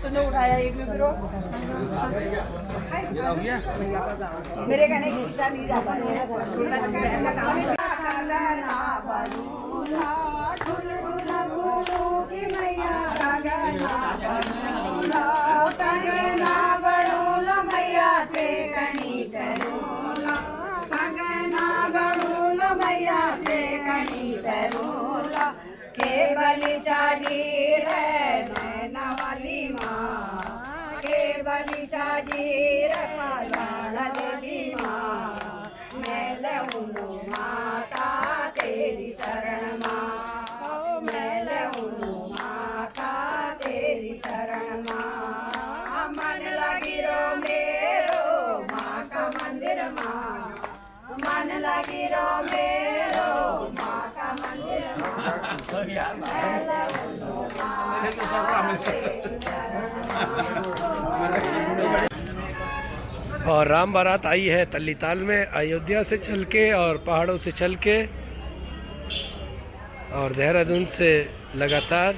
तूने उठाया एक भी फिर मेरे कहने की इच्छा नहीं जाता मैया से कणी करूला कंगना बड़ूला मैया से कणी करूला के बलि चाली रे नैना वाली माँ के बलि चाली रे लली माँ मैं लऊनु माता तेरी शरण माँ मैं लऊनु माता तेरी शरण माँ मन लगी रो मेरो माँ का मंदिर माँ मन लगी रो मेरो माँ का मंदिर और राम बारात आई है तल्लीताल में, अयोध्या से चल के और पहाड़ों से चल के और देहरादून से लगातार।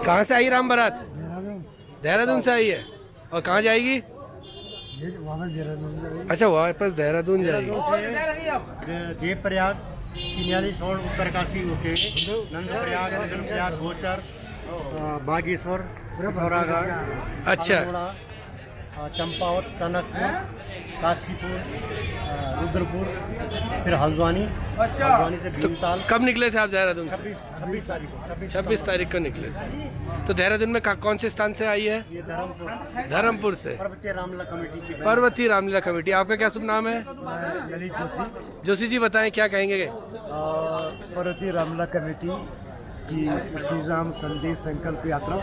कहाँ से आई राम बारात? देहरादून से आई है। और कहाँ जाएगी? अच्छा, वापस देहरादून जाएगी। देवप्रयाग, किन्यालीसौर, उत्तरकाशी होके नंदप्रयाग, प्रयाग, गोचर, बागेश्वर, पिथौरागढ़, अच्छा, चंपावत, टनकपुर, काशीपुर, रुद्रपुर, फिर हल्द्वानी, हल्द्वानी से भीमताल। कब निकले थे आप देहरादून से? 26 तारीख को निकले थे। तो देहरादून में कौन से स्थान से आई है? ये धर्मपुर से। पर्वतीय रामलीला कमेटी की। पर्वतीय रामलीला कमेटी। आपका क्या शुभ नाम है? ललित जोशी। जोशी जी बताएं, क्या कहेंगे? पर्वतीय रामलीला कमेटी की श्री राम संदेश संकल्प यात्रा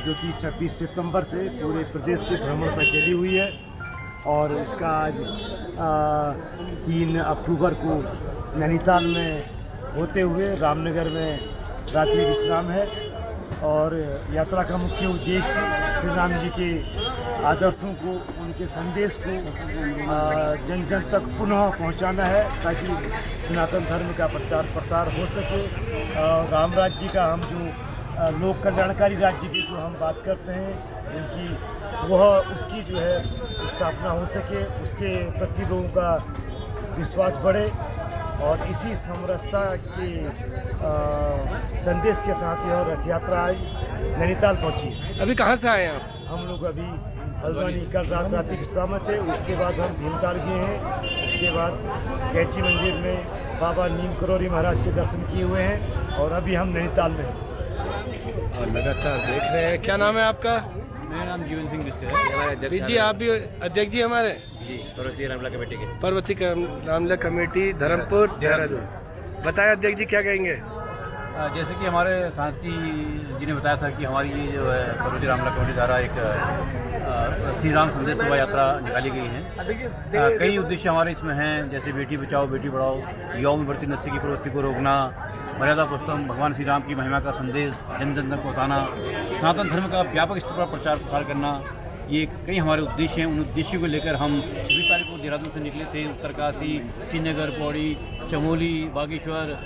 जो कि 26 सितंबर से पूरे प्रदेश के भ्रमण पर चली हुई है और इसका आज 3 अक्टूबर को नैनीताल में होते हुए रामनगर में रात्रि विश्राम है। और यात्रा का मुख्य उद्देश्य श्री राम जी के आदर्शों को, उनके संदेश को जन जन तक पुनः पहुंचाना है ताकि सनातन धर्म का प्रचार प्रसार हो सके। राम राज्य का हम जो लोक कल्याणकारी राज्य की जो हम बात करते हैं उनकी उसकी जो है स्थापना हो सके, उसके प्रति लोगों का विश्वास बढ़े और इसी समरसता के संदेश के साथ यह रथ यात्रा आज नैनीताल पहुंची। अभी कहाँ से आए आप? हम लोग अभी हल्द्वानी कल रात्रि विश्राम थे, उसके बाद हम भीमताल गए हैं, उसके बाद कैची मंदिर में बाबा नीम करोरी महाराज के दर्शन किए हुए हैं और अभी हम नैनीताल में हैं और लगातार देख रहे हैं। क्या नाम है आपका? मेरा नाम जीवन सिंह बिस्टर है। हमारे अध्यक्ष जी, आप भी अध्यक्ष जी हमारे? जी, पर्वतीय रामलीला कमेटी के। पर्वतीय रामलीला कमेटी धर्मपुर देहरादून। बताएं अध्यक्ष जी, क्या कहेंगे? जैसे कि हमारे साथी जी ने बताया था कि हमारी ये जो है पर्वतीय रामलीला कमेटी द्वारा एक श्री राम संदेश शोभा यात्रा निकाली गई है। कई उद्देश्य हमारे इसमें हैं, जैसे बेटी बचाओ बेटी बढ़ाओ, युवाओं में बढ़ती नशे की प्रवृत्ति को रोकना, मर्यादा पुरुषोत्तम भगवान श्री राम की महिमा का संदेश जन जन तक पहुँचाना, सनातन धर्म का व्यापक स्तर पर प्रचार प्रसार करना, ये कई हमारे उद्देश्य हैं। उन उद्देश्यों को लेकर हम 26 तारीख को देहरादून से निकले थे। उत्तरकाशी, श्रीनगर, पौड़ी, चमोली, बागेश्वर,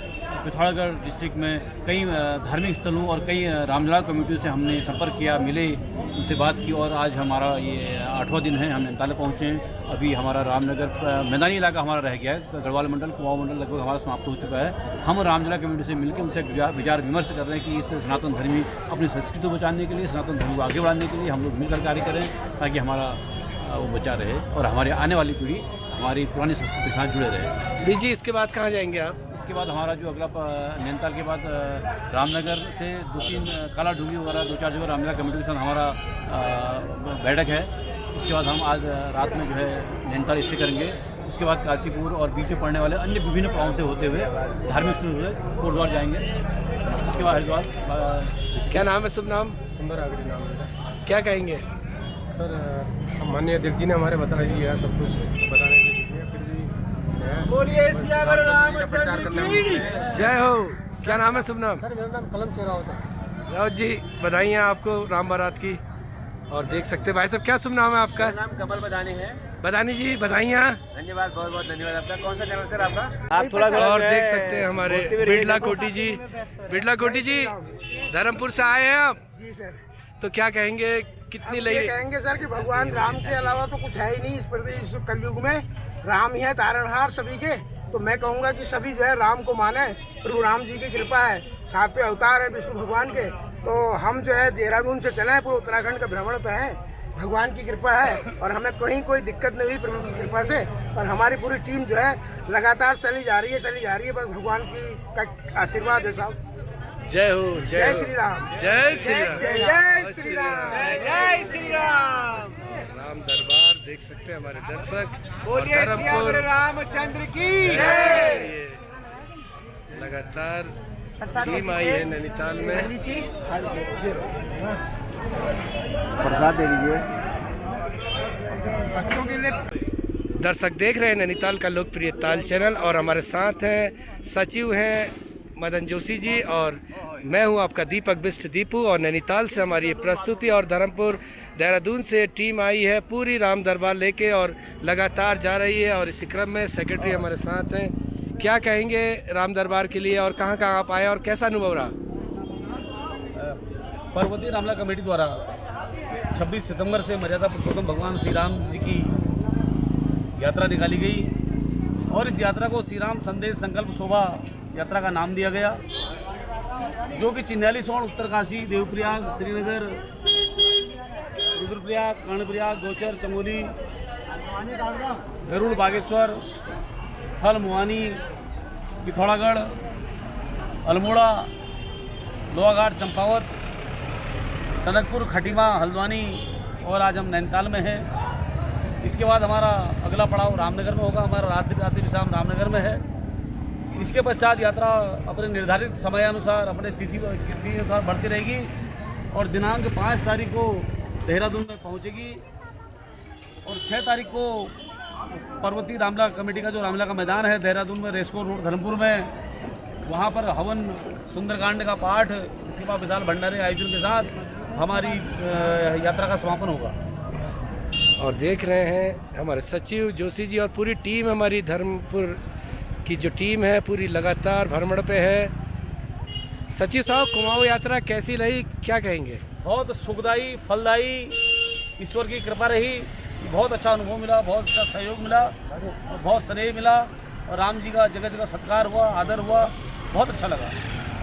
पिथौरागढ़ डिस्ट्रिक्ट में कई धार्मिक स्थलों और कई रामलीला कमेटियों से हमने संपर्क किया, मिले, उनसे बात की और आज हमारा ये 8वां दिन है। हम नैनीताल पहुँचे हैं। अभी हमारा रामनगर मैदानी इलाका हमारा रह गया है, गढ़वाल मंडल, कुमाऊं मंडल लगभग हमारा समाप्त हो चुका है। हम रामलीला कमेटी से मिलकर उनसे विचार विमर्श कर रहे हैं कि इस सनातन धर्मी अपनी संस्कृति को बचाने के लिए, सनातन धर्म को आगे बढ़ाने के लिए हम लोग मिलकर कार्य करें ताकि हमारा वो बचा रहे और हमारी आने वाली पीढ़ी हमारी पुरानी संस्कृति के साथ जुड़े रहे। जी, इसके बाद कहाँ जाएंगे आप? इसके बाद हमारा जो अगला नैनीताल के बाद रामनगर से 2-3 काला डूंगी वगैरह 2-4 जगह रामलीला कमेटी के साथ हमारा बैठक है। उसके बाद हम आज रात में जो है नैनीताल स्टे करेंगे। उसके बाद काशीपुर और बीच में पड़ने वाले अन्य विभिन्न पाँव से होते हुए धार्मिक स्थल हुए कोटद्वार जाएंगे। उसके बाद हरिद्वार। क्या नाम है? शुभ नाम? सुंदर आगरी नाम है। क्या कहेंगे? सर, माननीय अध्यक्ष जी ने हमारे बता दिया सब कुछ बताने के लिए, फिर भी बोलिए सियावर रामचंद्र की जय हो। क्या नाम है? शुभ नाम? सर, मेरा नाम कलम से रावत है। रावत जी, बधाइयाँ आपको राम बारात की। और देख सकते हैं भाई साहब, क्या शुभ नाम है आपका? नाम कमल बदानी है। बदानी जी बधाइयाँ। धन्यवाद, बहुत बहुत धन्यवाद। आपका कौन सा चैनल सर आपका? आप थोड़ा और देख सकते हैं हमारे बिड़ला कोटी जी। बिड़ला कोटी जी धर्मपुर से आए हैं आप? जी सर। तो क्या कहेंगे, कितनी ये कहेंगे सर कि भगवान राम के अलावा तो कुछ है ही नहीं इस प्रदेश कलयुग में। राम ही है तारणहार सभी के। तो मैं कहूँगा कि सभी जो है राम को माने। प्रभु राम जी की कृपा है, 7वें अवतार है विष्णु भगवान के। तो हम जो है देहरादून से चले हैं, पूरे उत्तराखंड का भ्रमण पे हैं। भगवान की कृपा है और हमें कोई दिक्कत नहीं हुई प्रभु की कृपा से। और हमारी पूरी टीम जो है लगातार चली जा रही है। बस भगवान की आशीर्वाद है साहब। जय हो, जय श्री राम, जय श्री राम, जय श्री राम, जय श्री राम। राम दरबार देख सकते हैं हमारे दर्शक। बोलिए श्री रामचंद्र की जय। लगातार टीम आई है नैनीताल में। प्रसाद दे दीजिए। बच्चों के लिए दर्शक देख रहे हैं नैनीताल का लोकप्रिय ताल चैनल और हमारे साथ हैं सचिव हैं मदन जोशी जी और मैं हूं आपका दीपक बिष्ट दीपू। और नैनीताल से हमारी ये प्रस्तुति और धर्मपुर देहरादून से टीम आई है पूरी राम दरबार लेके और लगातार जा रही है। और इसी क्रम में सेक्रेटरी हमारे साथ हैं। क्या कहेंगे राम दरबार के लिए और कहां कहां आप आए और कैसा अनुभव रहा? पर्वतीय रामला कमेटी द्वारा 26 सितंबर से मर्यादा पुरुषोत्तम भगवान श्री राम जी की यात्रा निकाली गई और इस यात्रा को श्री राम संदेश संकल्प शोभा यात्रा का नाम दिया गया, जो कि चिन्याली सोन, उत्तरकाशी, देवप्रयाग, श्रीनगर, रुद्रप्रयाग, कर्णप्रयाग, गोचर, चमोली, गरुड़, बागेश्वर, फल, मुआनी, पिथौरागढ़, अल्मोड़ा, लोहाघाट, चंपावत, टनकपुर, खटीमा, हल्द्वानी और आज हम नैनीताल में हैं। इसके बाद हमारा अगला पड़ाव रामनगर में होगा। हमारा रात्रि विश्राम रामनगर में है। इसके पश्चात यात्रा अपने निर्धारित समयानुसार अपने तिथि अनुसार बढ़ती रहेगी और दिनांक 5 तारीख को देहरादून में पहुंचेगी और 6 तारीख को पर्वतीय रामला कमेटी का जो रामला का मैदान है देहरादून में, रेस्को रोड धर्मपुर में, वहां पर हवन सुंदरकांड का पाठ, इसके बाद विशाल भंडारे आयोजन के साथ हमारी यात्रा का समापन होगा। और देख रहे हैं हमारे सचिव जोशी जी और पूरी टीम हमारी धर्मपुर की जो टीम है पूरी लगातार भ्रमण पे है। सचिव साहब कुमाऊं यात्रा कैसी रही, क्या कहेंगे? बहुत सुखदायी, फलदायी, ईश्वर की कृपा रही। बहुत अच्छा अनुभव मिला, बहुत अच्छा सहयोग मिला और बहुत स्नेह मिला और राम जी का जगह जगह सत्कार हुआ, आदर हुआ, बहुत अच्छा लगा।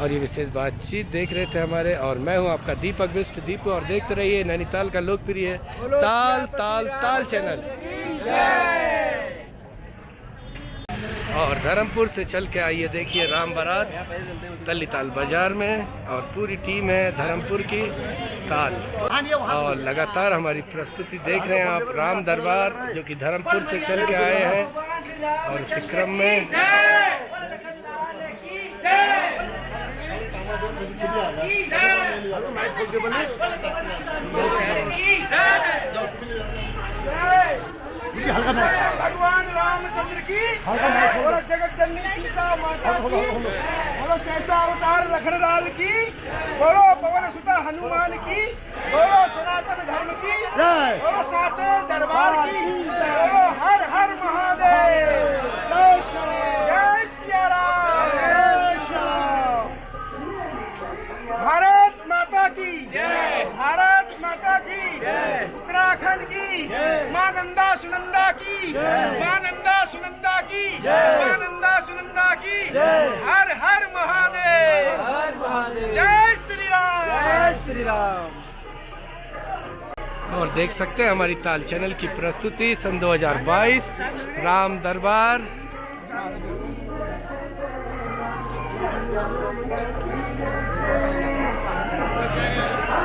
और ये विशेष बातचीत देख रहे थे हमारे और मैं हूं आपका दीपक बिष्ट दीपू और देखते रहिए नैनीताल का लोकप्रिय ताल ताल ताल चैनल। और धर्मपुर से चल के आइए देखिए राम बारात तल्लीताल बाजार में और पूरी टीम है धर्मपुर की ताल और लगातार हमारी प्रस्तुति देख रहे हैं आप। राम दरबार जो कि धर्मपुर से चल के आए हैं और इसी क्रम में भगवान रामचंद्र की बोलो, जगत जननी सीता माता की बोलो, सहसा अवतार लखनलाल की बोलो, पवन सुता हनुमान की बोलो, सनातन धर्म की बोलो, साचे दरबार की बोलो, हर हर महादेव, जय सिया राम, भारत माता की जय, भारत माता की जय, उत्तराखंड की मां नंदा सुनंदा की, मां नंदा सुनंदा की, मां नंदा सुनंदा की, हर हर महादेव, जय श्री राम, जय श्री राम। और देख सकते हैं हमारी ताल चैनल की प्रस्तुति सन 2022 राम दरबार।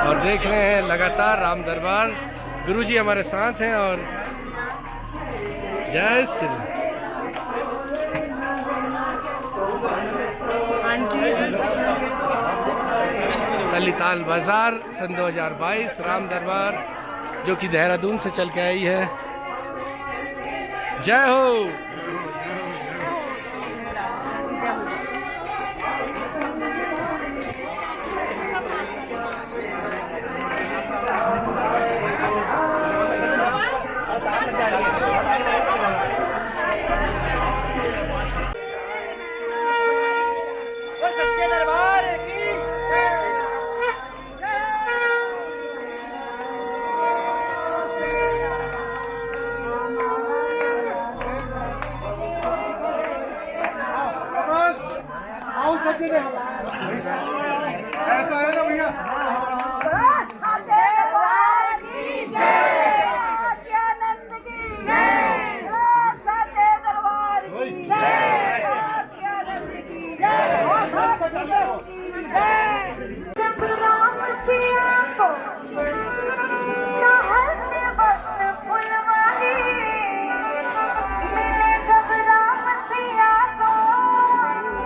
और देख रहे हैं लगातार राम दरबार। गुरुजी हमारे साथ हैं और जय श्री तल्लीताल बाजार सन 2022 राम दरबार जो कि देहरादून से चल के आई है। जय हो। ऐसा है ना भैया। साचे दरबार की जय, सत्यानंद की जय, साचे दरबार की जय, सत्यानंद की जय, सत्यानंद की जय। जब राम सिया को चाहते वक्त फुलवारी, मिले जब राम सिया को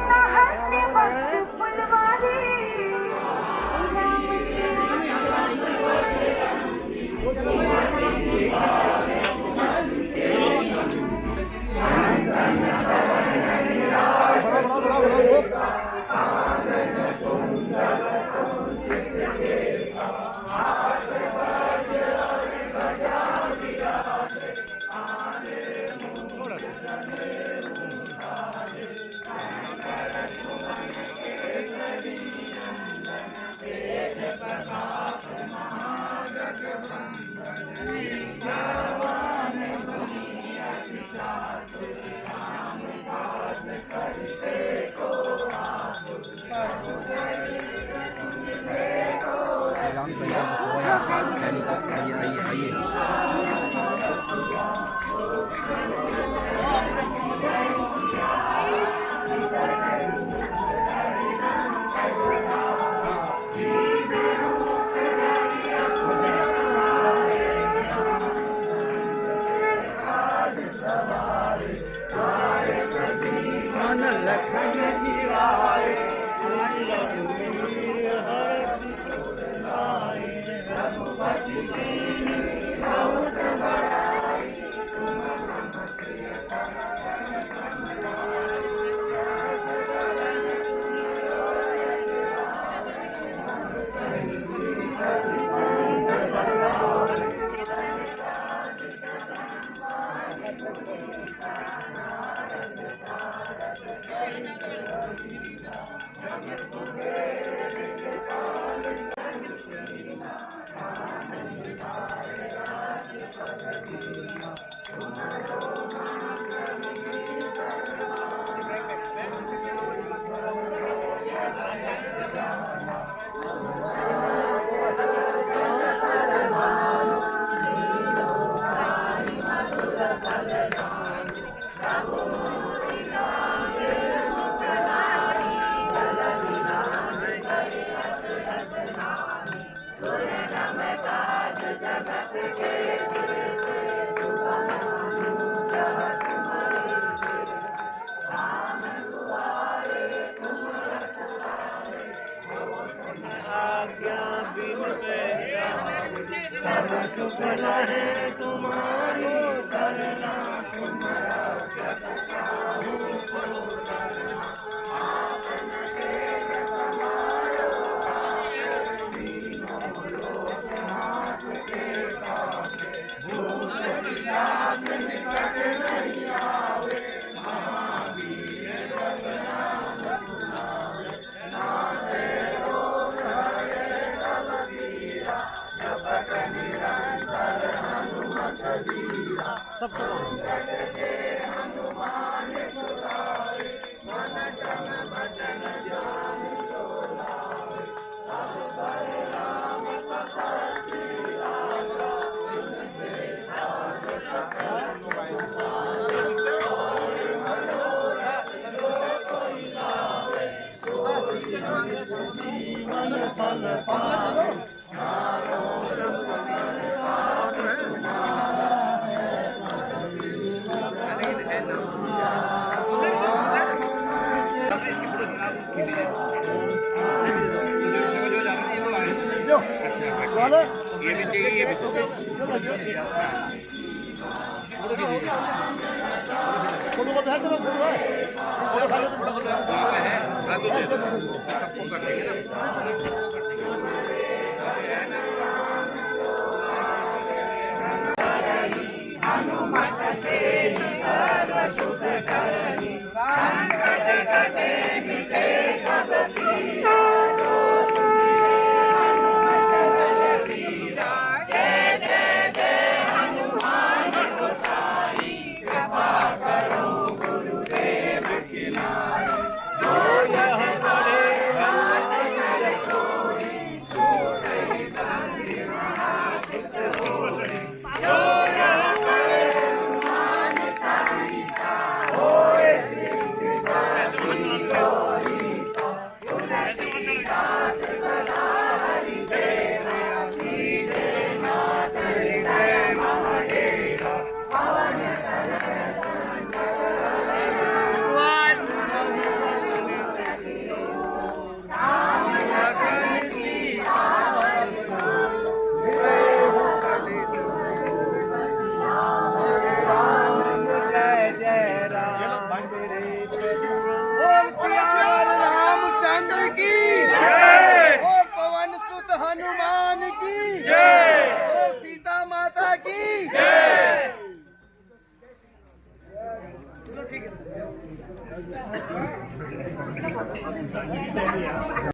चाहते वक्त फुलवारी, रामचंद्र की जय, और पवन सुत हनुमान की जय, और सीता माता की जय।